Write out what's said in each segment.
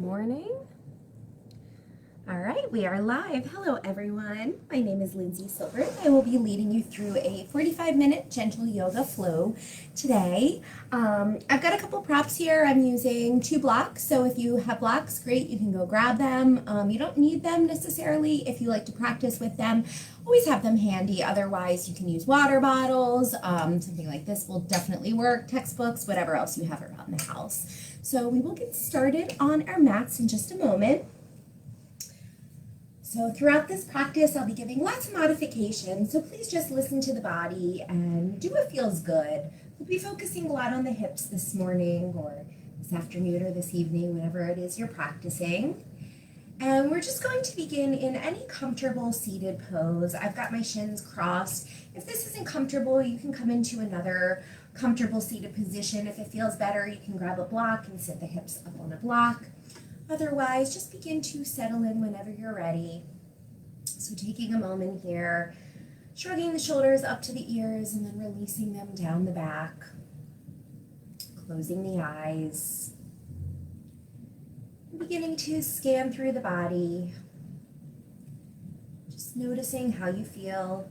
morning. All right, we are live. Hello, everyone. My name is Lindsay Silver. I will be leading you through a 45-minute gentle yoga flow today. I've got a couple props here. I'm using 2 blocks, so if you have blocks, great, you can go grab them. You don't need them necessarily if you like to practice with them. Always have them handy. Otherwise, you can use water bottles. Something like this will definitely work, textbooks, whatever else you have around the house. So we will get started on our mats in just a moment. So throughout this practice, I'll be giving lots of modifications, so please just listen to the body and do what feels good. We'll be focusing a lot on the hips this morning or this afternoon or this evening, whenever it is you're practicing. And we're just going to begin in any comfortable seated pose. I've got my shins crossed. If this isn't comfortable, you can come into another comfortable seated position. If it feels better, you can grab a block and sit the hips up on a block. Otherwise, just begin to settle in whenever you're ready. So taking a moment here, shrugging the shoulders up to the ears and then releasing them down the back. Closing the eyes. Beginning to scan through the body. Just noticing how you feel.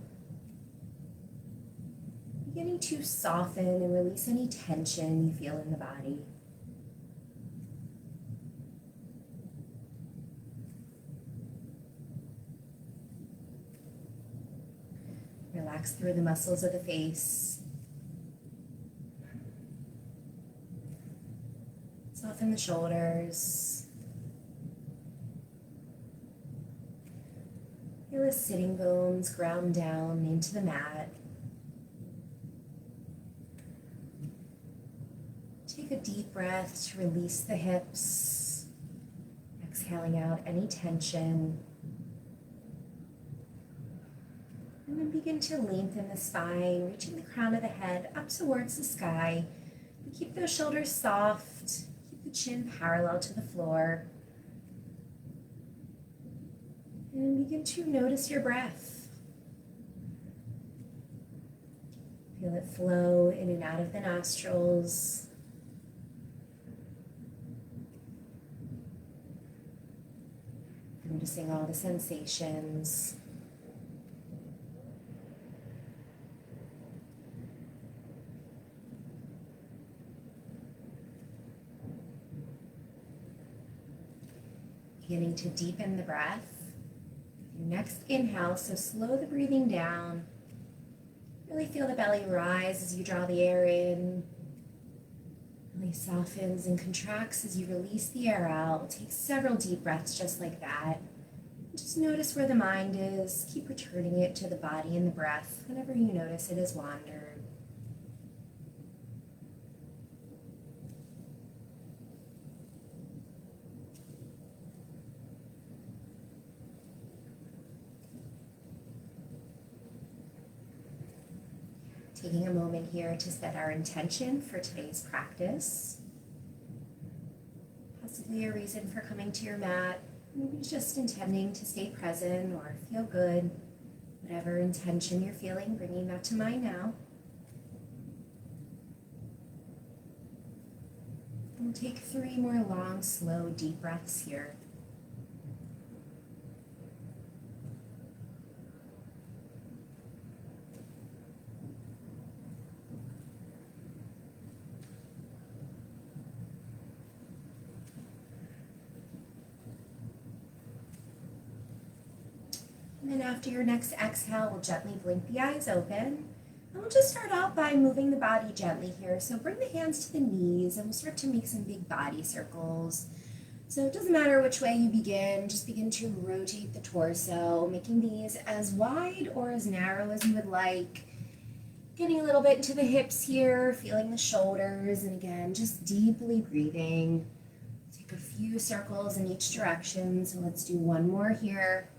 Beginning to soften and release any tension you feel in the body. Relax through the muscles of the face. Soften the shoulders. Feel the sitting bones ground down into the mat. Take a deep breath to release the hips, exhaling out any tension. And then begin to lengthen the spine, reaching the crown of the head up towards the sky. And keep those shoulders soft, keep the chin parallel to the floor. And begin to notice your breath. Feel it flow in and out of the nostrils. Noticing all the sensations. Beginning to deepen the breath. Your next inhale, so slow the breathing down. Really feel the belly rise as you draw the air in. Really softens and contracts as you release the air out. Take several deep breaths just like that. Just notice where the mind is. Keep returning it to the body and the breath whenever you notice it has wandered. Taking a moment here to set our intention for today's practice. Possibly a reason for coming to your mat, maybe just intending to stay present or feel good. Whatever intention you're feeling, bringing that to mind now. We'll take 3 more long, slow, deep breaths here. And then after your next exhale, we'll gently blink the eyes open. And we'll just start out by moving the body gently here. So bring the hands to the knees and we'll start to make some big body circles. So it doesn't matter which way you begin, just begin to rotate the torso, making these as wide or as narrow as you would like. Getting a little bit into the hips here, feeling the shoulders, and again, just deeply breathing. Take a few circles in each direction, so let's do 1 more here.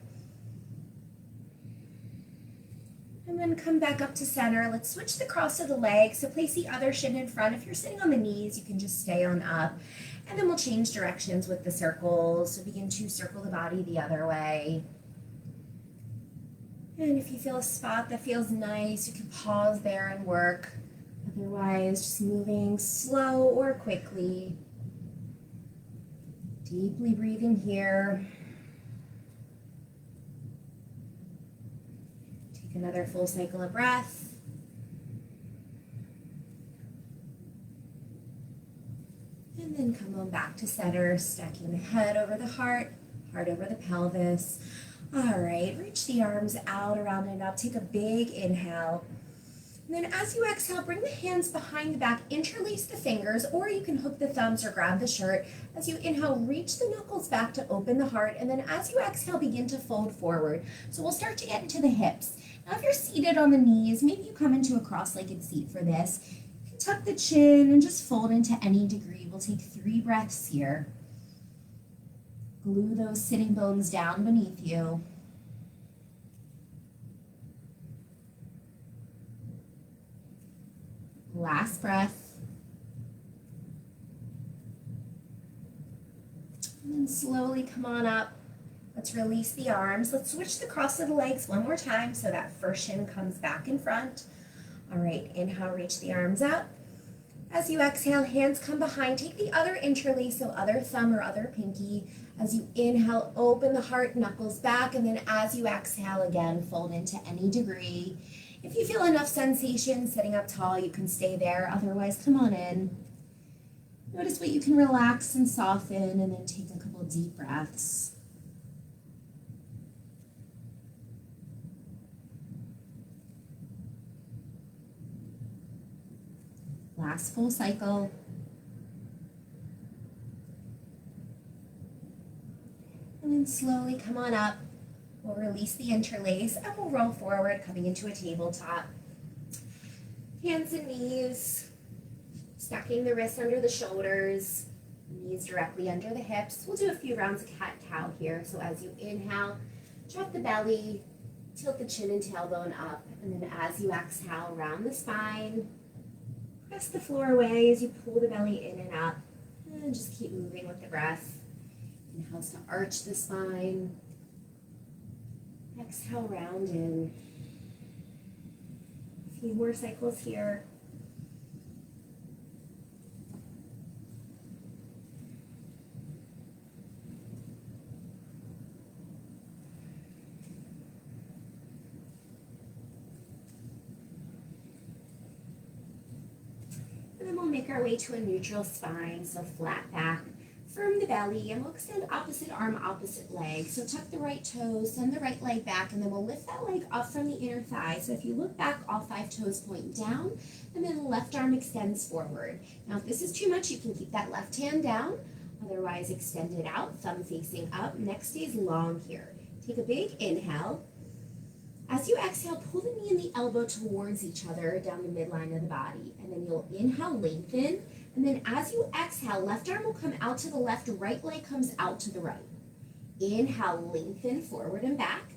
And then come back up to center. Let's switch the cross of the legs. So place the other shin in front. If you're sitting on the knees, you can just stay on up. And then we'll change directions with the circles. So begin to circle the body the other way. And if you feel a spot that feels nice, you can pause there and work. Otherwise, just moving slow or quickly. Deeply breathing here. Take another full cycle of breath. And then come on back to center, stacking the head over the heart over the pelvis. All right, reach the arms out, around and up. Take a big inhale. And then as you exhale, bring the hands behind the back, interlace the fingers, or you can hook the thumbs or grab the shirt. As you inhale, reach the knuckles back to open the heart, and then as you exhale, begin to fold forward. So we'll start to get into the hips. Now if you're seated on the knees, maybe you come into a cross-legged seat for this. You can tuck the chin and just fold into any degree. We'll take 3 breaths here. Glue those sitting bones down beneath you. Last breath. And then slowly come on up. Let's release the arms. Let's switch the cross of the legs one more time so that first shin comes back in front. All right, inhale, reach the arms out. As you exhale, hands come behind. Take the other interlace, so other thumb or other pinky. As you inhale, open the heart, knuckles back, and then as you exhale again, fold into any degree. If you feel enough sensation sitting up tall, you can stay there. Otherwise, come on in. Notice what you can relax and soften, and then take a couple deep breaths. Last full cycle. And then slowly come on up. We'll release the interlace and we'll roll forward, coming into a tabletop. Hands and knees, stacking the wrists under the shoulders, knees directly under the hips. We'll do a few rounds of cat-cow here. So as you inhale, drop the belly, tilt the chin and tailbone up. And then as you exhale, round the spine. Press the floor away as you pull the belly in and up. And just keep moving with the breath. Inhales to arch the spine. Exhale, round in. A few more cycles here. And then we'll make our way to a neutral spine, so flat back. Firm the belly, and we'll extend opposite arm, opposite leg. So tuck the right toes, send the right leg back, and then we'll lift that leg up from the inner thigh. So if you look back, all 5 toes point down, and then the left arm extends forward. Now if this is too much, you can keep that left hand down. Otherwise, extend it out, thumb facing up. Neck stays long here. Take a big inhale. As you exhale, pull the knee and the elbow towards each other down the midline of the body. And then you'll inhale, lengthen. And then as you exhale, left arm will come out to the left, right leg comes out to the right. Inhale, lengthen forward and back.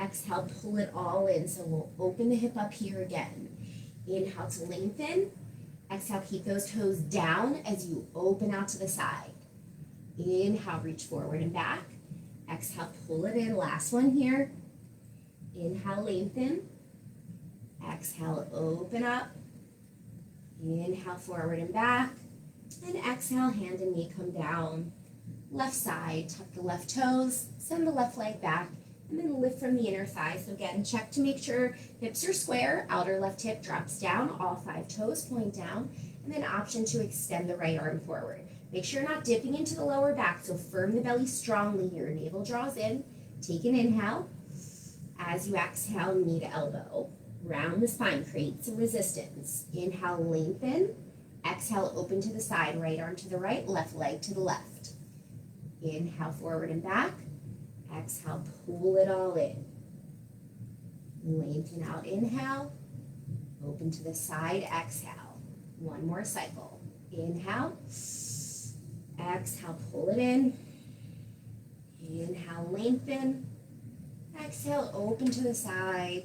Exhale, pull it all in. So we'll open the hip up here again. Inhale to lengthen. Exhale, keep those toes down as you open out to the side. Inhale, reach forward and back. Exhale, pull it in. Last one here. Inhale, lengthen. Exhale, open up. Inhale, forward and back. And exhale, hand and knee come down. Left side, tuck the left toes, send the left leg back, and then lift from the inner thigh. So again, check to make sure hips are square, outer left hip drops down, all 5 toes point down, and then option to extend the right arm forward. Make sure you're not dipping into the lower back, so firm the belly strongly here. Navel draws in. Take an inhale. As you exhale, knee to elbow. Round the spine, create some resistance. Inhale, lengthen. Exhale, open to the side, right arm to the right, left leg to the left. Inhale, forward and back. Exhale, pull it all in. Lengthen out, inhale. Open to the side, exhale. One more cycle. Inhale. Exhale, pull it in. Inhale, lengthen. Exhale, open to the side.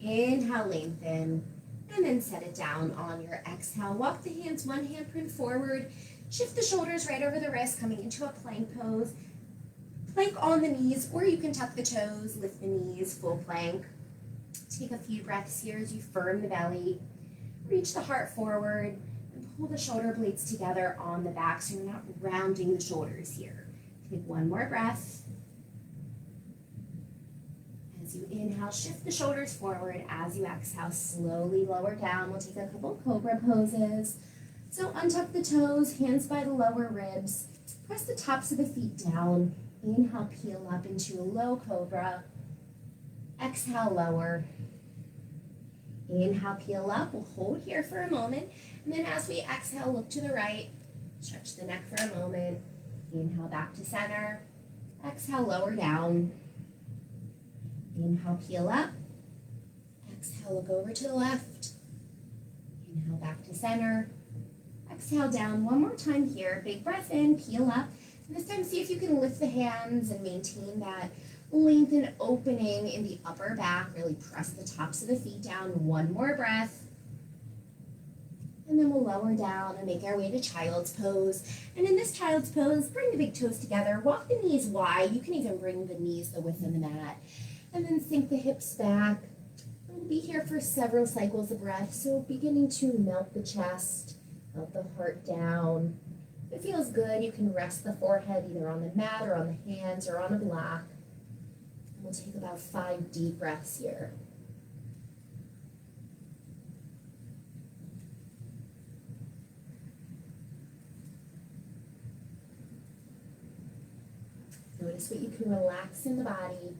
Inhale, lengthen. And then set it down on your exhale. Walk the hands, one hand print forward. Shift the shoulders right over the wrist, coming into a plank pose. Plank on the knees, or you can tuck the toes, lift the knees, full plank. Take a few breaths here as you firm the belly. Reach the heart forward. And pull the shoulder blades together on the back so you're not rounding the shoulders here. Take one more breath. As you inhale, shift the shoulders forward. As you exhale, slowly lower down. We'll take a couple cobra poses. So untuck the toes, hands by the lower ribs. Press the tops of the feet down. Inhale, peel up into a low cobra. Exhale, lower. Inhale, peel up. We'll hold here for a moment. And then as we exhale, look to the right. Stretch the neck for a moment. Inhale, back to center. Exhale, lower down. Inhale, peel up. Exhale, look over to the left. Inhale, back to center. Exhale, down one more time here. Big breath in, peel up. And this time, see if you can lift the hands and maintain that length and opening in the upper back. Really press the tops of the feet down. One more breath. And then we'll lower down and make our way to child's pose. And in this child's pose, bring the big toes together. Walk the knees wide. You can even bring the knees the width of the mat. And then sink the hips back. We'll be here for several cycles of breath. So beginning to melt the chest. Melt the heart down. If it feels good, you can rest the forehead either on the mat or on the hands or on a block. And we'll take about 5 deep breaths here. Notice what you can relax in the body.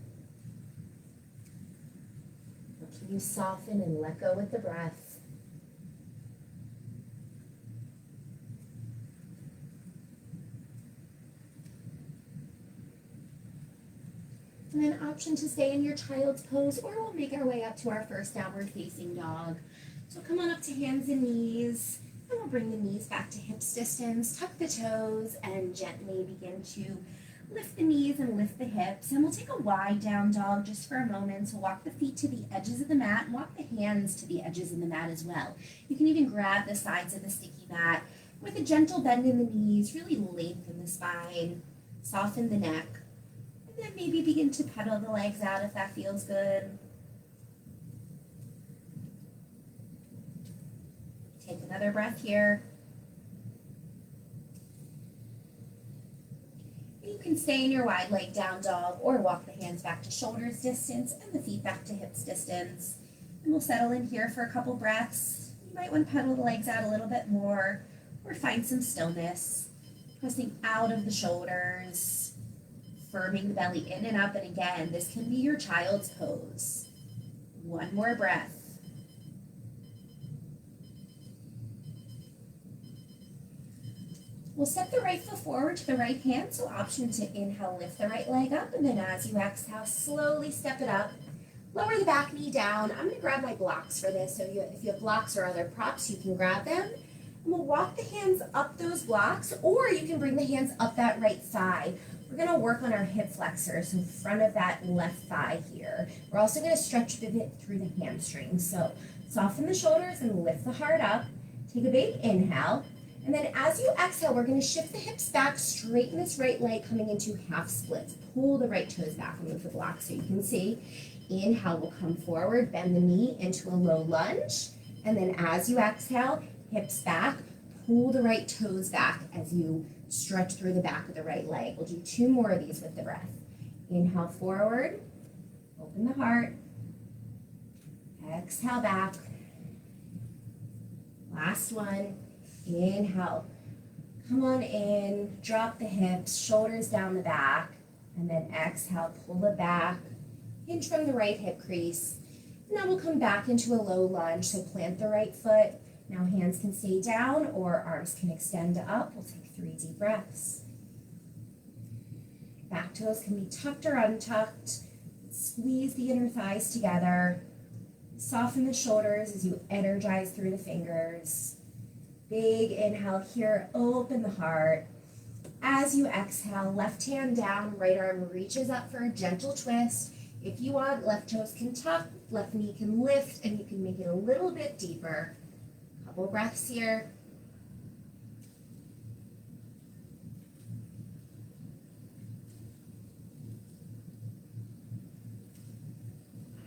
What can you soften and let go with the breath? And then option to stay in your child's pose, or we'll make our way up to our first downward facing dog. So come on up to hands and knees, and we'll bring the knees back to hips distance, tuck the toes, and gently begin to lift the knees and lift the hips. And we'll take a wide down dog just for a moment. So walk the feet to the edges of the mat, and walk the hands to the edges of the mat as well. You can even grab the sides of the sticky mat with a gentle bend in the knees, really lengthen the spine, soften the neck. And then maybe begin to pedal the legs out if that feels good. Take another breath here. You can stay in your wide leg down dog or walk the hands back to shoulders distance and the feet back to hips distance. And we'll settle in here for a couple breaths. You might want to pedal the legs out a little bit more or find some stillness. Pressing out of the shoulders. Firming the belly in and up, and again, this can be your child's pose. One more breath. We'll step the right foot forward to the right hand, so option to inhale, lift the right leg up, and then as you exhale, slowly step it up. Lower the back knee down. I'm going to grab my blocks for this, so if you have blocks or other props, you can grab them. And we'll walk the hands up those blocks, or you can bring the hands up that right thigh. We're going to work on our hip flexors, so front of that left thigh here. We're also going to stretch the bit through the hamstrings. So soften the shoulders and lift the heart up. Take a big inhale. And then as you exhale, we're going to shift the hips back, straighten this right leg coming into half splits. Pull the right toes back and move the block so you can see. Inhale, we'll come forward, bend the knee into a low lunge. And then as you exhale, hips back, pull the right toes back as you stretch through the back of the right leg. We'll do 2 more of these with the breath. Inhale forward, open the heart. Exhale back. Last one. Inhale. Come on in, drop the hips, shoulders down the back, and then exhale, pull it back. Hinge from the right hip crease. Now we'll come back into a low lunge, so plant the right foot. Now hands can stay down or arms can extend up. We'll take 3 deep breaths. Back toes can be tucked or untucked. Squeeze the inner thighs together. Soften the shoulders as you energize through the fingers. Big inhale here, open the heart. As you exhale, left hand down, right arm reaches up for a gentle twist. If you want, left toes can tuck, left knee can lift, and you can make it a little bit deeper. Couple breaths here.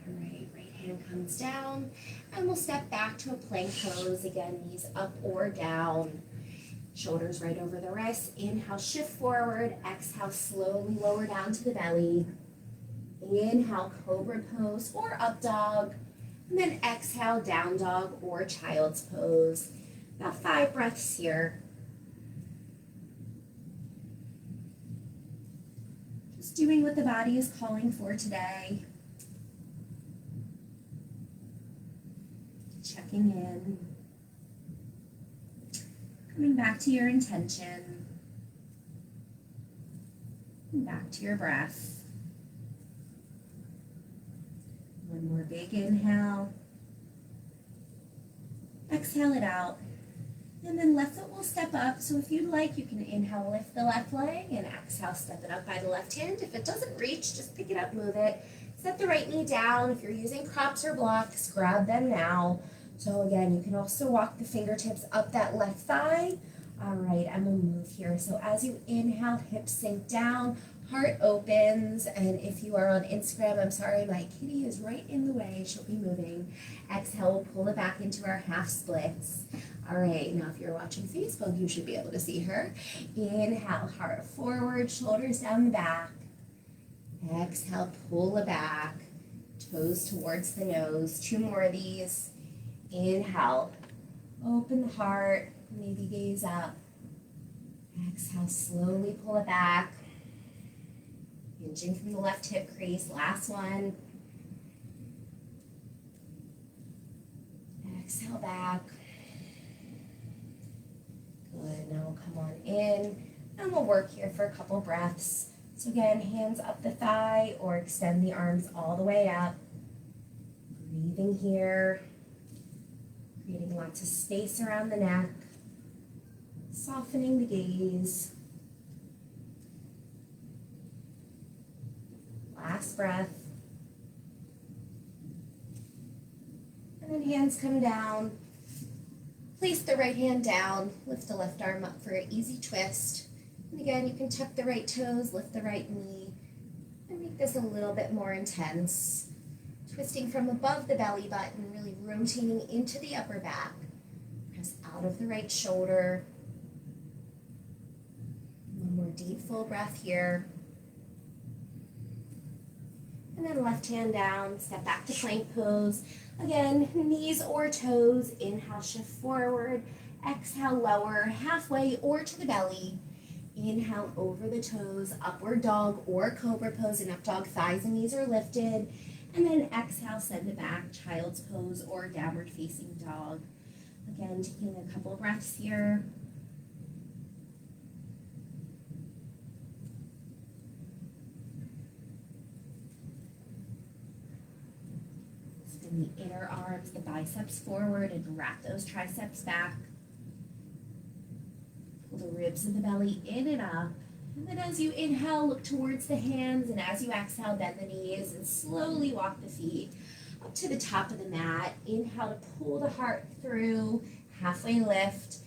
All right, right hand hand comes down, and we'll step back to a plank pose. Again, knees up or down. Shoulders right over the wrists. Inhale, shift forward. Exhale, slowly lower down to the belly. Inhale, cobra pose or up dog. And then exhale, down dog or child's pose. About 5 breaths here. Just doing what the body is calling for today. Checking in. Coming back to your intention. And back to your breath. One more big inhale. Exhale it out. And then left foot will step up. So if you'd like, you can inhale, lift the left leg, and exhale, step it up by the left hand. If it doesn't reach, just pick it up, move it. Set the right knee down. If you're using props or blocks, grab them now. So again, you can also walk the fingertips up that left thigh. All right, I'm gonna move here. So as you inhale, hips sink down, heart opens, and if you are on Instagram, I'm sorry, my kitty is right in the way. She'll be moving. Exhale, we'll pull it back into our half splits. All right, now if you're watching Facebook, you should be able to see her. Inhale, heart forward, shoulders down the back. Exhale, pull it back, toes towards the nose. 2 more of these. Inhale, open the heart, maybe gaze up. Exhale, slowly pull it back. Hinging from the left hip crease, last one. Exhale back. Good, now we'll come on in and we'll work here for a couple breaths. So again, hands up the thigh or extend the arms all the way up. Breathing here, creating lots of space around the neck, softening the gaze. Last breath. And then hands come down. Place the right hand down, lift the left arm up for an easy twist. And again, you can tuck the right toes, lift the right knee, and make this a little bit more intense. Twisting from above the belly button, really rotating into the upper back. Press out of the right shoulder. One more deep, full breath here. And then left hand down, step back to plank pose. Again, knees or toes, inhale, shift forward. Exhale, lower, halfway or to the belly. Inhale, over the toes, upward dog or cobra pose. In up dog, thighs and knees are lifted. And then exhale, send it back, child's pose or downward facing dog. Again, taking a couple breaths here. Spin the inner arms, the biceps forward, and wrap those triceps back. Pull the ribs of the belly in and up. And then as you inhale, look towards the hands, and as you exhale, bend the knees and slowly walk the feet up to the top of the mat. Inhale to pull the heart through, halfway lift.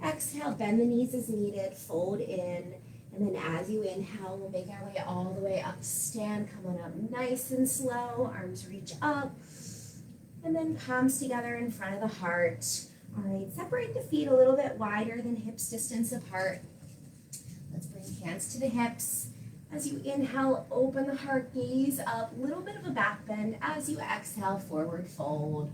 Exhale, bend the knees as needed, fold in. And then as you inhale, we'll make our way all the way up to stand. Come on up nice and slow, arms reach up. And then palms together in front of the heart. All right, separate the feet a little bit wider than hips distance apart. Let's bring hands to the hips. As you inhale, open the heart, gaze up, little bit of a back bend. As you exhale, forward fold.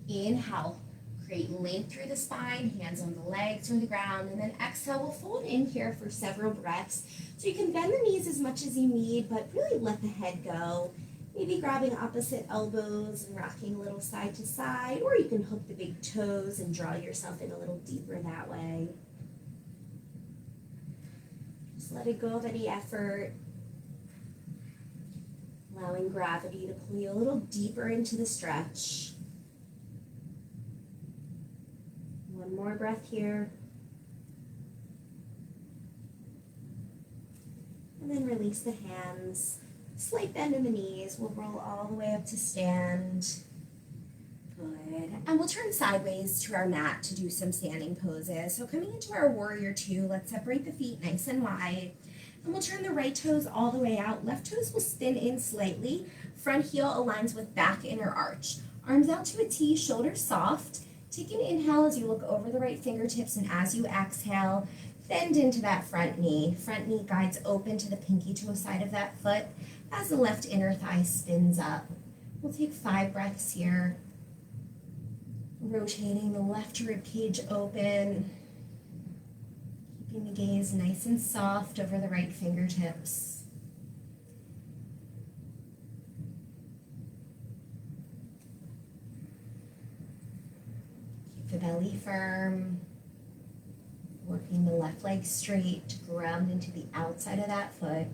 Inhale, create length through the spine, hands on the legs or the ground, and then exhale, we'll fold in here for several breaths. So you can bend the knees as much as you need, but really let the head go. Maybe grabbing opposite elbows and rocking a little side to side, or you can hook the big toes and draw yourself in a little deeper that way. Just let it go of any effort, allowing gravity to pull you a little deeper into the stretch. One more breath here. And then release the hands. Slight bend in the knees. We'll roll all the way up to stand. Good. And we'll turn sideways to our mat to do some standing poses. So coming into our warrior two, let's separate the feet nice and wide. And we'll turn the right toes all the way out. Left toes will spin in slightly. Front heel aligns with back inner arch. Arms out to a T, shoulders soft. Take an inhale as you look over the right fingertips, and as you exhale, bend into that front knee. Front knee guides open to the pinky toe side of that foot as the left inner thigh spins up. We'll take 5 breaths here. Rotating the left rib cage open. Keeping the gaze nice and soft over the right fingertips. Keep the belly firm. Working the left leg straight to ground into the outside of that foot.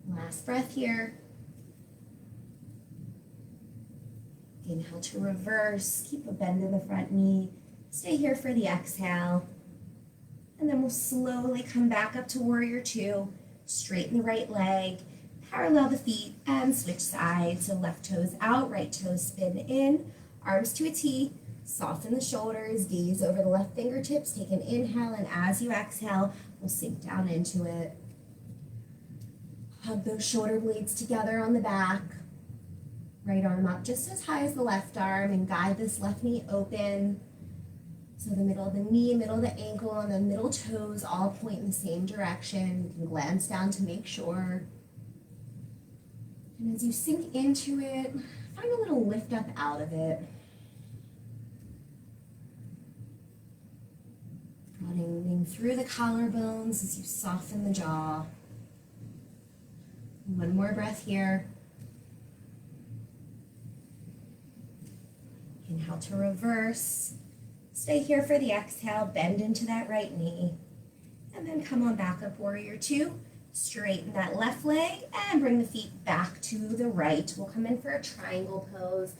Last breath here. Inhale to reverse. Keep a bend in the front knee. Stay here for the exhale. And then we'll slowly come back up to warrior 2. Straighten the right leg. Parallel the feet and switch sides. So left toes out, right toes spin in. Arms to a T. Soften the shoulders, gaze over the left fingertips, take an inhale, and as you exhale, we'll sink down into it. Hug those shoulder blades together on the back. Right arm up just as high as the left arm, and guide this left knee open. So the middle of the knee, middle of the ankle, and the middle toes all point in the same direction. You can glance down to make sure. And as you sink into it, find a little lift up out of it. Running through the collarbones as you soften the jaw. One more breath here. Inhale to reverse. Stay here for the exhale. Bend into that right knee. And then come on back up, warrior 2. Straighten that left leg and bring the feet back to the right. We'll come in for a triangle pose.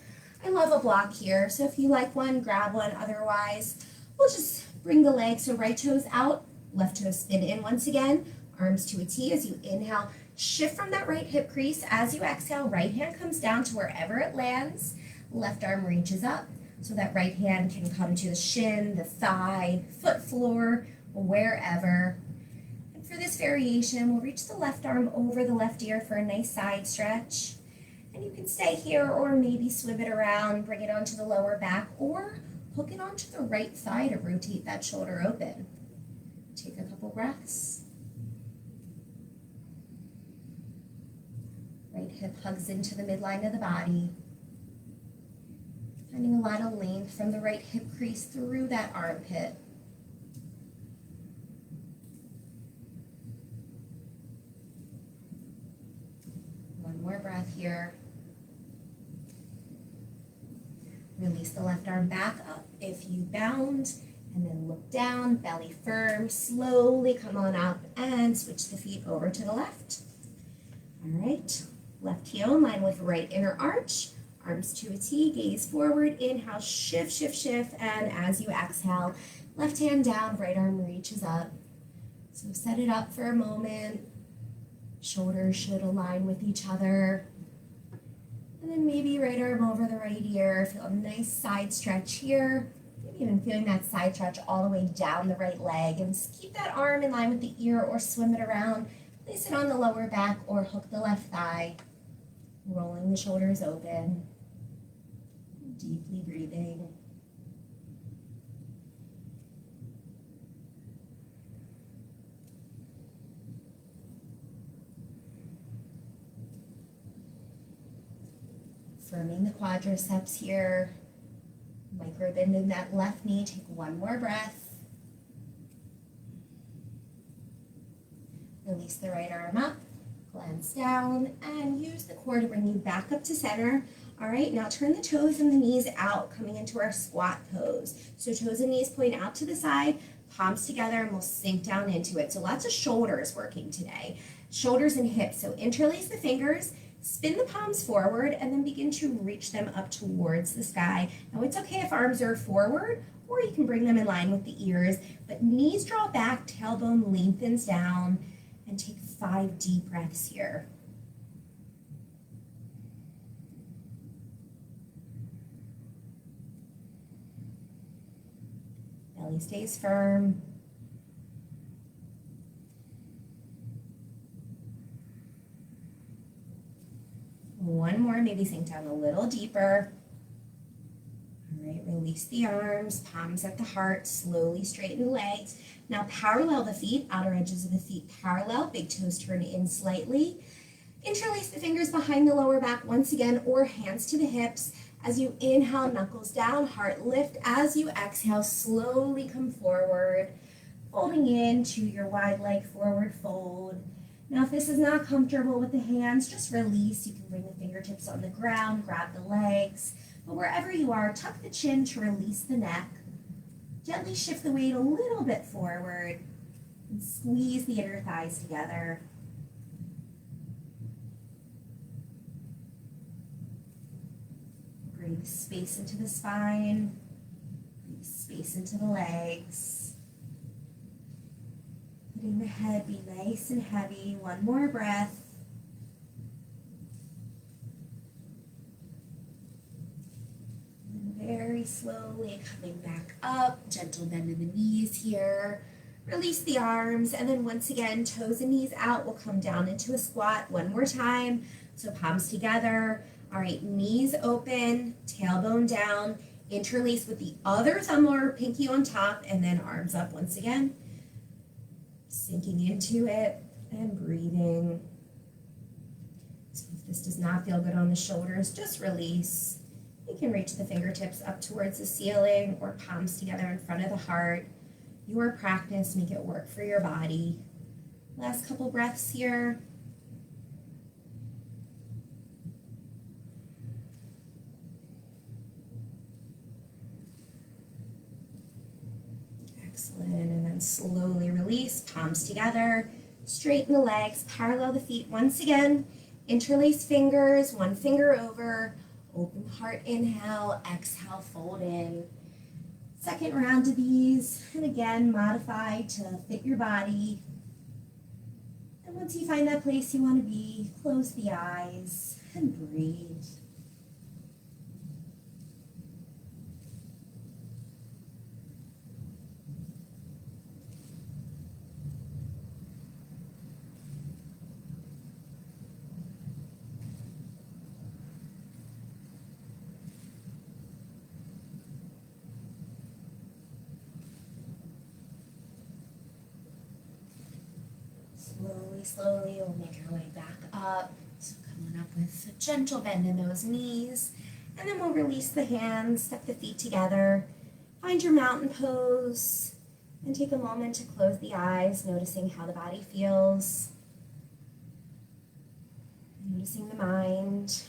I love a block here, so if you like one, grab one. Otherwise, we'll just bring the legs, so right toes out, left toes spin in once again, arms to a T as you inhale. Shift from that right hip crease. As you exhale, right hand comes down to wherever it lands. Left arm reaches up, so that right hand can come to the shin, the thigh, foot floor, wherever. And for this variation, we'll reach the left arm over the left ear for a nice side stretch. And you can stay here or maybe swim it around, bring it onto the lower back, or hook it onto the right thigh to rotate that shoulder open. Take a couple breaths. Right hip hugs into the midline of the body. Finding a lot of length from the right hip crease through that armpit. One more breath here. Release the left arm back up if you bound, and then look down, belly firm. Slowly come on up and switch the feet over to the left. All right, left heel in line with right inner arch. Arms to a T, gaze forward. Inhale, shift, shift, shift, and as you exhale, left hand down, right arm reaches up. So set it up for a moment. Shoulders should align with each other. And then maybe right arm over the right ear. Feel a nice side stretch here. Maybe even feeling that side stretch all the way down the right leg. And just keep that arm in line with the ear or swim it around. Place it on the lower back or hook the left thigh. Rolling the shoulders open. Deeply breathing. Firming the quadriceps here. Micro bend in that left knee. Take one more breath. Release the right arm up. Glance down and use the core to bring you back up to center. All right, now turn the toes and the knees out, coming into our squat pose. So toes and knees point out to the side, palms together, and we'll sink down into it. So lots of shoulders working today. Shoulders and hips. So interlace the fingers, spin the palms forward, and then begin to reach them up towards the sky. Now it's okay if arms are forward, or you can bring them in line with the ears, but knees draw back, tailbone lengthens down, and take 5 deep breaths here. Belly stays firm. maybe sink down a little deeper. All right, release the arms, palms at the heart, slowly straighten the legs. Now parallel the feet, outer edges of the feet parallel, big toes turn in slightly. Interlace the fingers behind the lower back once again, or hands to the hips. As you inhale, knuckles down, heart lift. As you exhale, slowly come forward, folding into your wide leg forward fold. Now, if this is not comfortable with the hands, just release. You can bring the fingertips on the ground, grab the legs. But wherever you are, tuck the chin to release the neck. Gently shift the weight a little bit forward and squeeze the inner thighs together. Breathe space into the spine. Breathe space into the legs. Letting the head be nice and heavy. One more breath. Very slowly coming back up, gentle bend in the knees here. Release the arms, and then once again, toes and knees out. We'll come down into a squat one more time. So palms together. All right, knees open, tailbone down, interlace with the other thumb or pinky on top, and then arms up once again. Sinking into it and breathing. So if this does not feel good on the shoulders, just release. You can reach the fingertips up towards the ceiling or palms together in front of the heart. Your practice, make it work for your body. Last couple breaths here. Excellent, and then slowly release, palms together, straighten the legs, parallel the feet once again, interlace fingers, one finger over, open heart, inhale, exhale, fold in. Second round of these, and again, modify to fit your body. And once you find that place you want to be, close the eyes and breathe. Slowly, we'll make our way back up. So come on up with a gentle bend in those knees. And then we'll release the hands, step the feet together. Find your mountain pose. And take a moment to close the eyes, noticing how the body feels. Noticing the mind.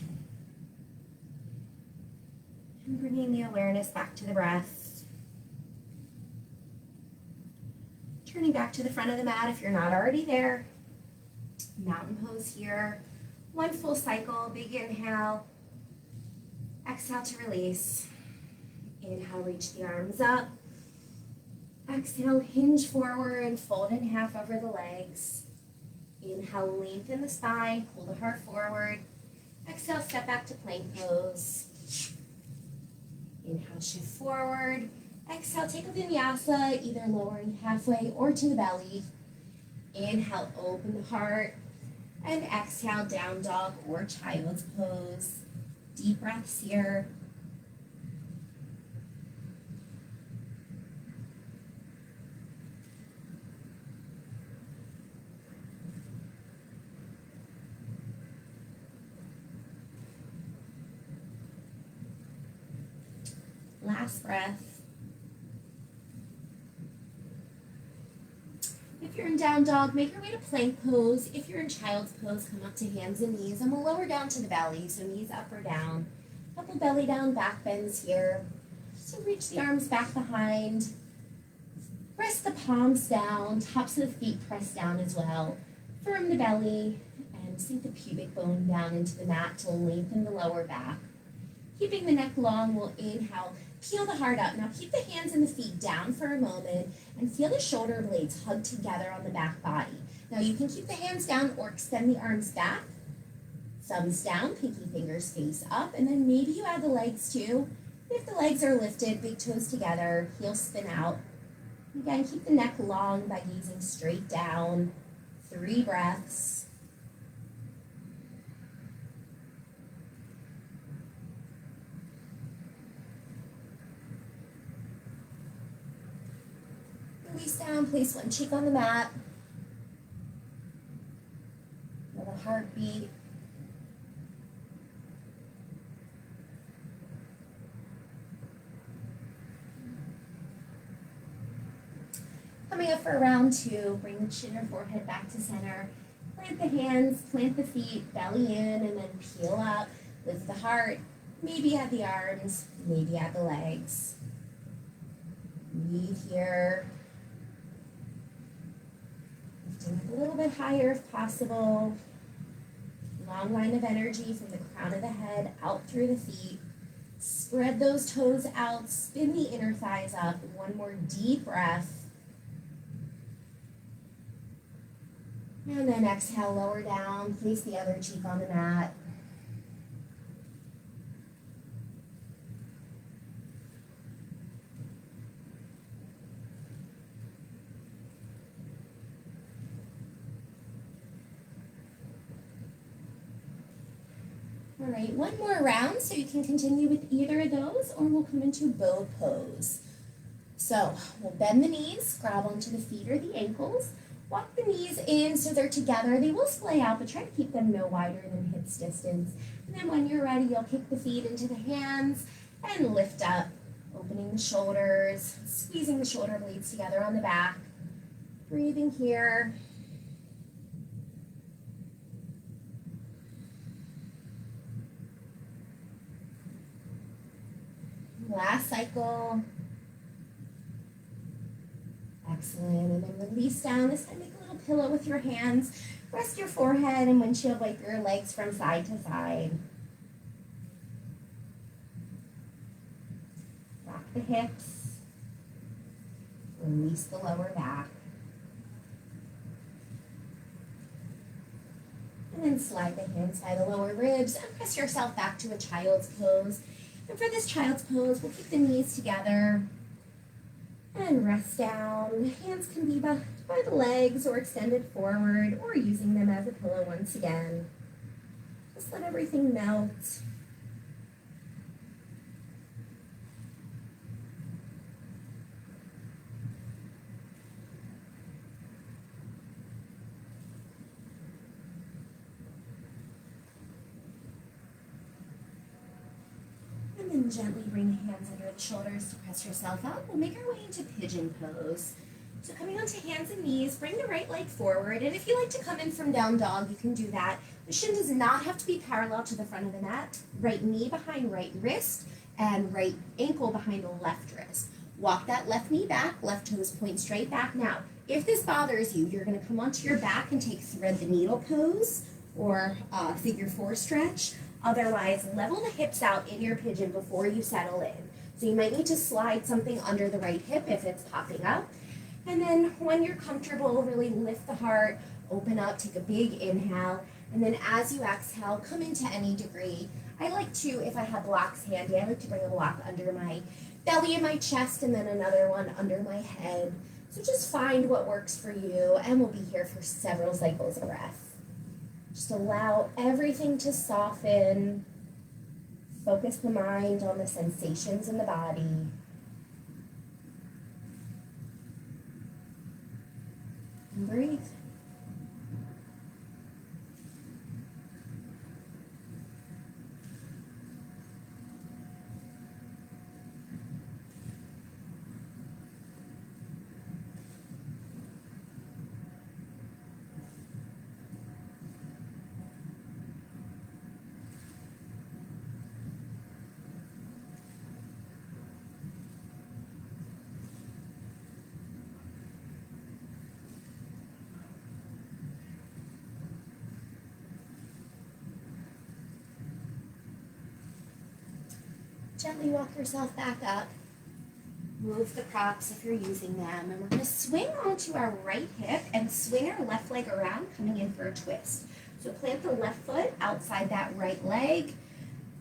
And bringing the awareness back to the breath. Turning back to the front of the mat if you're not already there. Mountain pose here. One full cycle, big inhale. Exhale to release. Inhale, reach the arms up. Exhale, hinge forward, fold in half over the legs. Inhale, lengthen the spine, pull the heart forward. Exhale, step back to plank pose. Inhale, shift forward. Exhale, take a vinyasa, either lowering halfway or to the belly. Inhale, open the heart. And exhale, down dog or child's pose. Deep breaths here. Last breath. If you're in down dog, make your way to plank pose. If you're in child's pose, come up to hands and knees, and we'll lower down to the belly, so knees up or down. Couple belly down, back bends here. So reach the arms back behind. Press the palms down, tops of the feet press down as well. Firm the belly, and sink the pubic bone down into the mat to lengthen the lower back. Keeping the neck long, we'll inhale. Peel the heart up. Now keep the hands and the feet down for a moment and feel the shoulder blades hug together on the back body. Now you can keep the hands down or extend the arms back. Thumbs down, pinky fingers face up, and then maybe you add the legs too. If the legs are lifted, big toes together, heels spin out. Again, keep the neck long by gazing straight down. 3 breaths. Release down, place one cheek on the mat. Feel the heartbeat. Coming up for round two, bring the chin or forehead back to center. Plant the hands, plant the feet, belly in, and then peel up. Lift the heart, maybe at the arms, maybe at the legs. Breathe here. Lifting a little bit higher if possible. Long line of energy from the crown of the head out through the feet. Spread those toes out, spin the inner thighs up. One more deep breath. And then exhale, lower down, place the other cheek on the mat. All right, one more round so you can continue with either of those, or we'll come into bow pose. So we'll bend the knees, grab onto the feet or the ankles. Walk the knees in so they're together. They will splay out, but try to keep them no wider than hips distance. And then when you're ready, you'll kick the feet into the hands and lift up, opening the shoulders, squeezing the shoulder blades together on the back. Breathing here. Last cycle. Excellent, and then release down. This time make a little pillow with your hands. Rest your forehead and windshield wipe your legs from side to side. Rock the hips. Release the lower back. And then slide the hands by the lower ribs and press yourself back to a child's pose. And for this child's pose, we'll keep the knees together. And rest down. The hands can be by the legs or extended forward or using them as a pillow once again. Just let everything melt. And then gently bring the hands under the shoulders to press yourself up. We'll make our way into pigeon pose. So coming onto hands and knees, bring the right leg forward. And if you like to come in from down dog, you can do that. The shin does not have to be parallel to the front of the mat. Right knee behind right wrist and right ankle behind the left wrist. Walk that left knee back, left toes point straight back. Now, if this bothers you, you're going to come onto your back and take thread the needle pose or figure four stretch. Otherwise, level the hips out in your pigeon before you settle in. So you might need to slide something under the right hip if it's popping up. And then when you're comfortable, really lift the heart, open up, take a big inhale. And then as you exhale, come into any degree. I like to, if I have blocks handy, I like to bring a block under my belly and my chest and then another one under my head. So just find what works for you, and we'll be here for several cycles of breath. Just allow everything to soften. Focus the mind on the sensations in the body. And breathe. Gently walk yourself back up. Move the props if you're using them. And we're going to swing onto our right hip and swing our left leg around, coming in for a twist. So plant the left foot outside that right leg.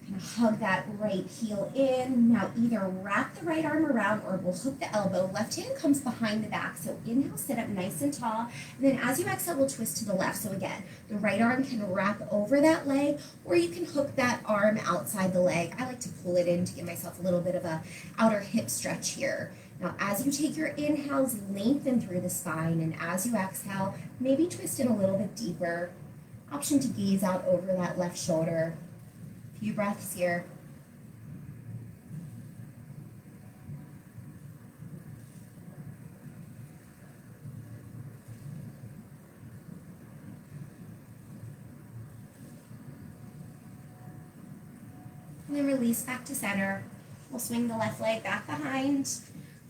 Kind of hug that right heel in. Now either wrap the right arm around or we'll hook the elbow. Left hand comes behind the back. So inhale, sit up nice and tall. And then as you exhale, we'll twist to the left. So again, the right arm can wrap over that leg or you can hook that arm outside the leg. I like to pull it in to give myself a little bit of a outer hip stretch here. Now, as you take your inhales, lengthen through the spine, and as you exhale, maybe twist in a little bit deeper. Option to gaze out over that left shoulder. A few breaths here. And then release back to center. We'll swing the left leg back behind.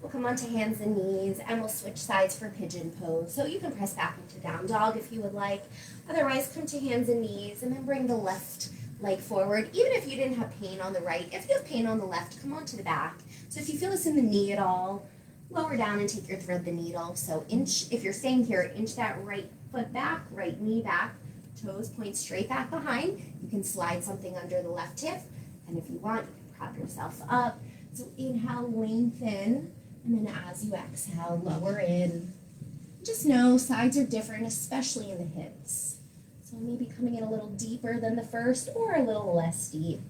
We'll come onto hands and knees, and we'll switch sides for pigeon pose. So you can press back into down dog if you would like. Otherwise, come to hands and knees, and then bring the left leg forward. Even if you didn't have pain on the right, if you have pain on the left, come onto the back. So if you feel this in the knee at all, lower down and take your thread the needle. So inch, if you're staying here, inch that right foot back, right knee back, toes point straight back behind. You can slide something under the left hip, and if you want, you can prop yourself up. So inhale, lengthen. And then as you exhale, lower in. Just know sides are different, especially in the hips. So maybe coming in a little deeper than the first or a little less deep.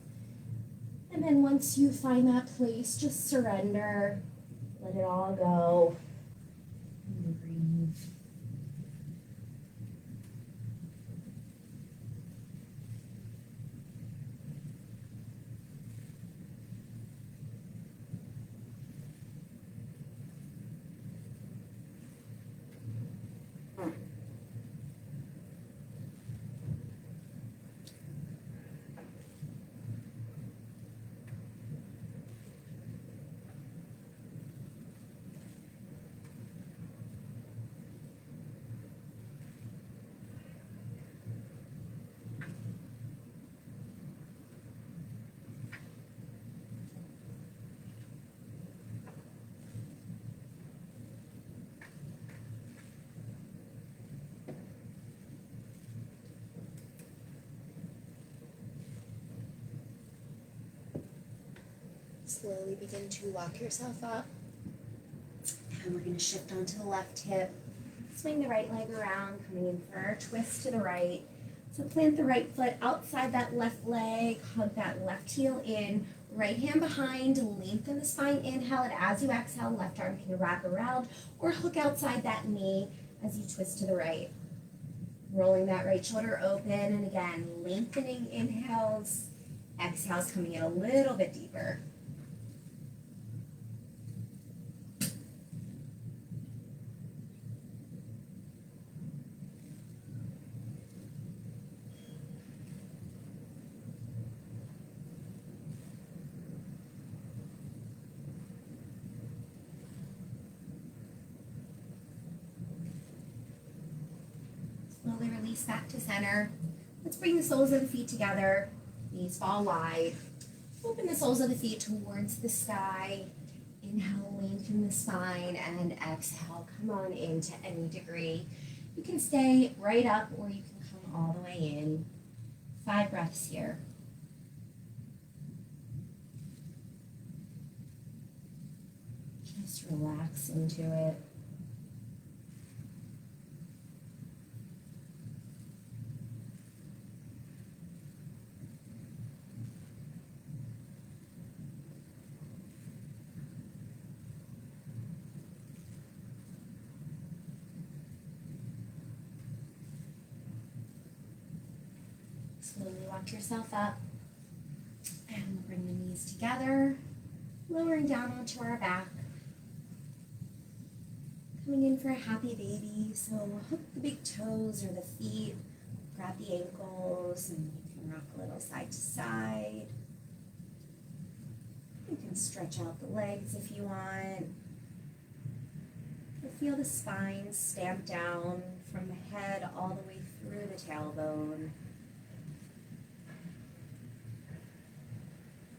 And then once you find that place, just surrender. Let it all go. And breathe. Slowly begin to walk yourself up. And we're going to shift onto the left hip. Swing the right leg around, coming in for a twist to the right. So plant the right foot outside that left leg, hug that left heel in, right hand behind, lengthen the spine, inhale it. As you exhale, left arm can wrap around or hook outside that knee as you twist to the right. Rolling that right shoulder open, and again, lengthening inhales, exhales coming in a little bit deeper. Slowly release back to center. Let's bring the soles of the feet together. Knees fall wide. Open the soles of the feet towards the sky. Inhale, lengthen the spine, and exhale, come on in to any degree. You can stay right up or you can come all the way in. 5 breaths here. Just relax into it. Slowly walk yourself up, and we'll bring the knees together, lowering down onto our back. Coming in for a happy baby, so we'll hook the big toes or the feet, grab the ankles, and you can rock a little side to side. You can stretch out the legs if you want. You'll feel the spine stamp down from the head all the way through the tailbone.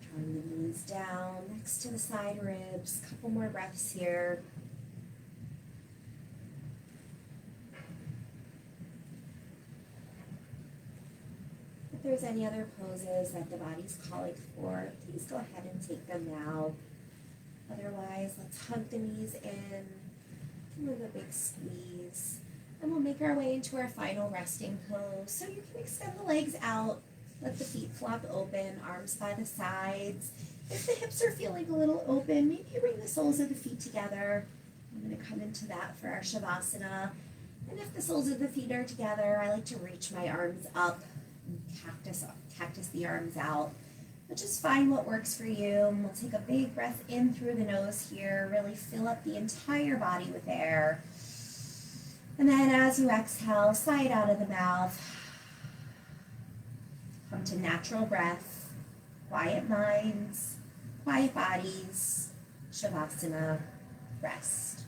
Drawing the knees down next to the side ribs. Couple more breaths here. If there's any other poses that the body's calling for, please go ahead and take them now. Otherwise, let's hug the knees in, give a big squeeze, and we'll make our way into our final resting pose. So you can extend the legs out, let the feet flop open, arms by the sides, If the hips are feeling a little open, maybe you bring the soles of the feet together. I'm going to come into that for our Shavasana. And if the soles of the feet are together, I like to reach my arms up and cactus the arms out. But just find what works for you. And we'll take a big breath in through the nose here. Really fill up the entire body with air. And then as you exhale, sigh it out of the mouth. Come to natural breath, quiet minds, quiet bodies, Shavasana, rest.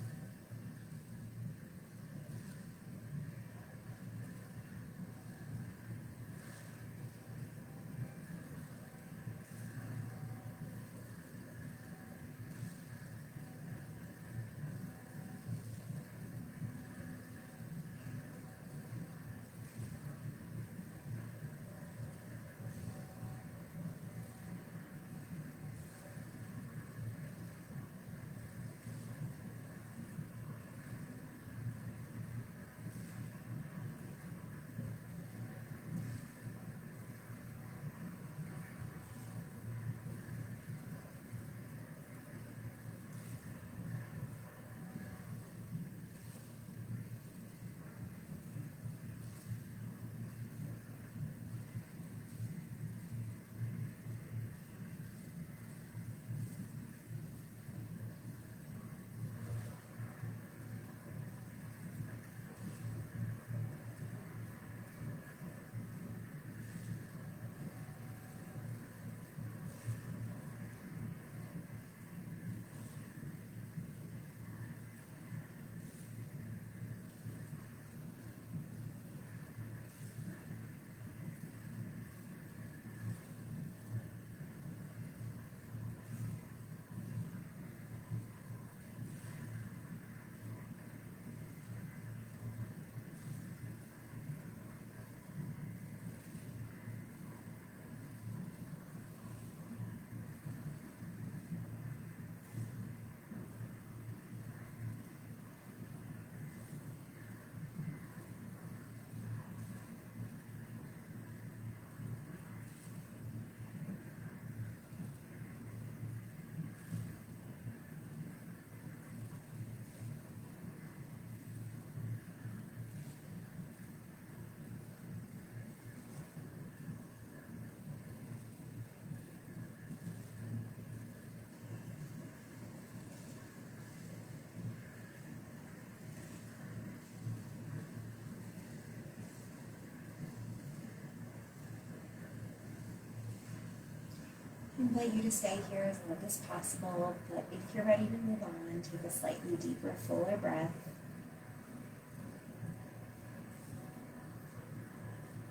I invite you to stay here as long as possible, but if you're ready to move on, take a slightly deeper, fuller breath.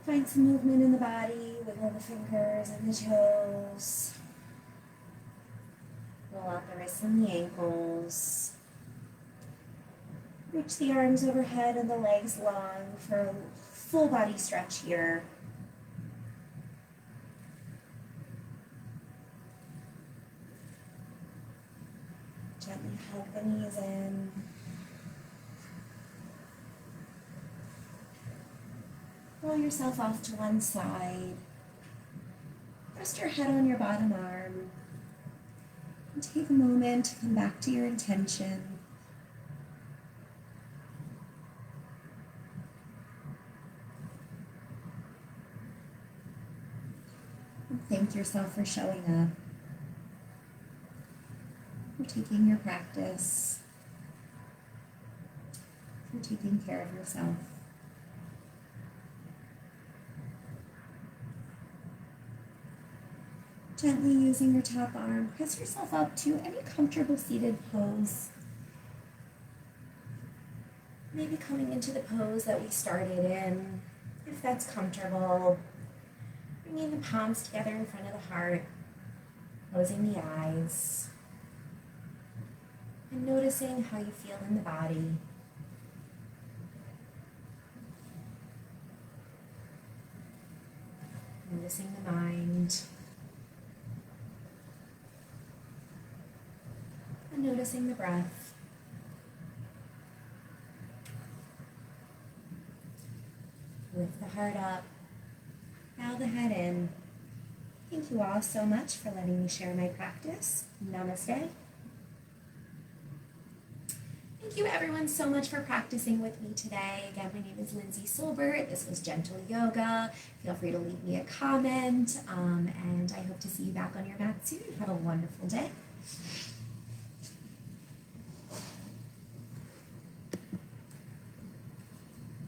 Find some movement in the body, wiggle the fingers and the toes. Roll out the wrists and the ankles. Reach the arms overhead and the legs long for a full body stretch here. Gently hug the knees in. Roll yourself off to one side. Rest your head on your bottom arm. And take a moment to come back to your intention. And thank yourself for showing up, for taking your practice, for taking care of yourself. Gently using your top arm, press yourself up to any comfortable seated pose. Maybe coming into the pose that we started in, if that's comfortable. Bringing the palms together in front of the heart, closing the eyes, and noticing how you feel in the body. Noticing the mind. And noticing the breath. Lift the heart up, bow the head in, Thank you all so much for letting me share my practice. Namaste. Thank you everyone so much for practicing with me today. Again, my name is Lindsay Silbert. This was Gentle Yoga. Feel free to leave me a comment, and I hope to see you back on your mat soon. Have a wonderful day.